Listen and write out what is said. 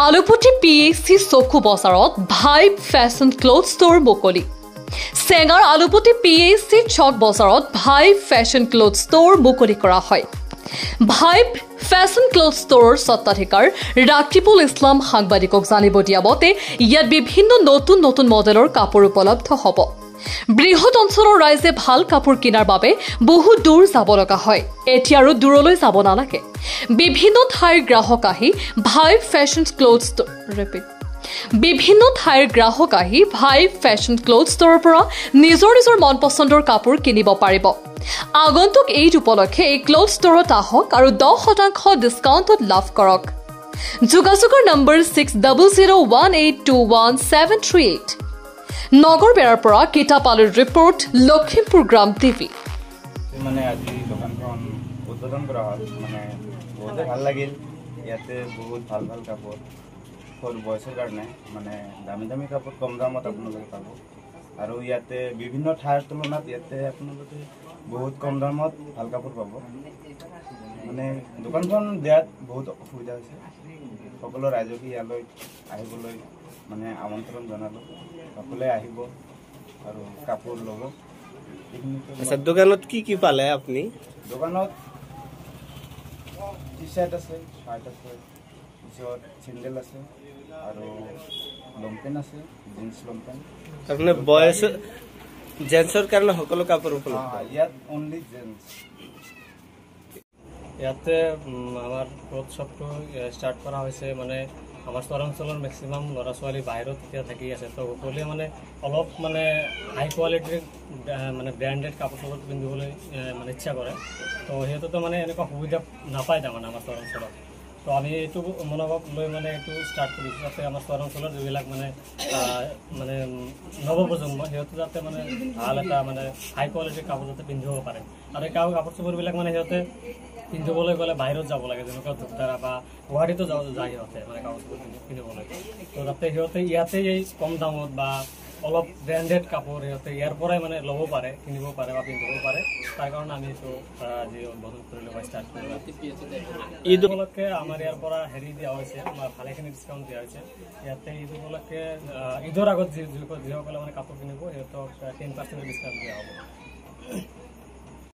আলুপুটি PHC চকু বজাৰত ভাইব ফেশ্বন ক্লথ ষ্ট'ৰ মুকলি। চেঙাৰ আলুপুটি PHC চক বজাৰত ভাইব ফেশ্বন ক্লথ ষ্ট'ৰ মুকলি কৰা হয়। ভাইব ফেশ্বন ক্লথ ষ্ট'ৰৰ স্বত্বাধিকাৰ ৰাকিবুল ইছলাম সাংবাদিকক জানিব দিয়া মতে ইয়াত বিভিন্ন নতুন নতুন মডেলৰ কাপোৰ উপলব্ধ হ'ব। বৃহৎ অঞ্চলৰ ৰাইজে ভাল কাপোৰ কিনাৰ বাবে বহু দূৰ যাব লগা হয়। এতিয়া আৰু দূৰলৈ যাব নালাগে। বিভিন্ন ঠাইৰ গ্ৰাহক আহি ভাইব ফেশ্বন ক্লথ ষ্ট'ৰৰ পৰা নিজৰ নিজৰ মন পচন্দৰ কাপোৰ কিনিব পাৰিব। আগন্তুক ঈদ উপলক্ষে এই ক্লথ ষ্ট'ৰত আহক আৰু 10% ডিছকাউণ্টত লাভ কৰক। যোগাযোগৰ নম্বৰ 6001821738। নগৰ বেৰাৰ পৰা কিতাপ আলুৰ ৰিপৰ্ট, লখিমপুৰ গ্ৰাম টিভি। মানে আজি দোকানখন উদ্বোধন কৰা হ'ল, মানে বহুত ভাল লাগিল। ইয়াতে বহুত ভাল ভাল কাপোৰ সৰু বয়সৰ কাৰণে, মানে দামী দামী কাপোৰ কম দামত আপোনালোকে পাব। আৰু ইয়াতে বিভিন্ন ঠাইৰ তুলনাত ইয়াতে আপোনালোকে বহুত কম দামত ভাল কাপোৰ পাব। মানে দোকানখন দিয়াত বহুত অসুবিধা হৈছে। সকলো ৰাইজকে ইয়ালৈ আহিবলৈ মানে আমন্ত্ৰণ জনালোঁ। সকলোৱে আহিব আৰু কাপোৰ ল'ব। আচ্ছা, দোকানত কি কি পালে আপুনি? দোকানত টি চাৰ্ট আছে, শাৰ্ট আছে, পিছত চেণ্ডেল আছে আৰু লংপেণ্ট আছে, জিন্স লংপেণ্ট। আপোনাৰ বয়স জেন্টছৰ কাৰণে সকলো কাপোৰ উপলব্ধ। ইয়াত অনলি জেন্টছ। ইয়াতে আমাৰ ক্লথ শ্বপটো ষ্টাৰ্ট কৰা হৈছে। মানে আমাৰ চহৰ অঞ্চলৰ মেক্সিমাম ল'ৰা ছোৱালী বাহিৰত এতিয়া থাকি আছে, তো সকলোৱে মানে অলপ মানে হাই কোৱালিটিৰ মানে ব্ৰেণ্ডেড কাপোৰ চাপোৰ পিন্ধিবলৈ মানে ইচ্ছা কৰে। তো সিহঁতেতো মানে এনেকুৱা সুবিধা নাপায় তাৰমানে আমাৰ চহৰ অঞ্চলত। তো আমি এইটো মনোভাৱ লৈ মানে এইটো ষ্টাৰ্ট কৰিছোঁ, যাতে আমাৰ চহৰ অঞ্চলৰ যিবিলাক মানে মানে নৱপ্ৰজন্ম সিহঁতে যাতে মানে ভাল এটা মানে হাই কোৱালিটিৰ কাপোৰ যাতে পিন্ধিব পাৰে। আৰু এই কাপোৰ চাপোৰবিলাক মানে সিহঁতে পিন্ধিবলৈ গ'লে বাহিৰত যাব লাগে, যেনেকুৱা ধূপধাৰা বা গুৱাহাটীতো যায় সিহঁতে মানে কাপোৰ পিন্ধিবলৈ। তো যাতে সিহঁতে ইয়াতে এই কম দামত বা অলপ ব্ৰেণ্ডেড কাপোৰ সিহঁতে ইয়াৰ পৰাই মানে ল'ব পাৰে, কিনিব পাৰে বা পিন্ধিব পাৰে। তাৰ কাৰণে আমি এইটো আজি উদ্বোধন কৰিলোঁ বা ষ্টাৰ্ট কৰিলোঁ। ঈদ উপলক্ষে আমাৰ ইয়াৰ পৰা হেৰি দিয়া হৈছে, আমাৰ ভালেখিনি ডিছকাউণ্ট দিয়া হৈছে। ইয়াতে ঈদ উপলক্ষে ঈদৰ আগত যিসকলে মানে কাপোৰ কিনিব সিহঁতক 10% ডিছকাউণ্ট দিয়া হ'ব।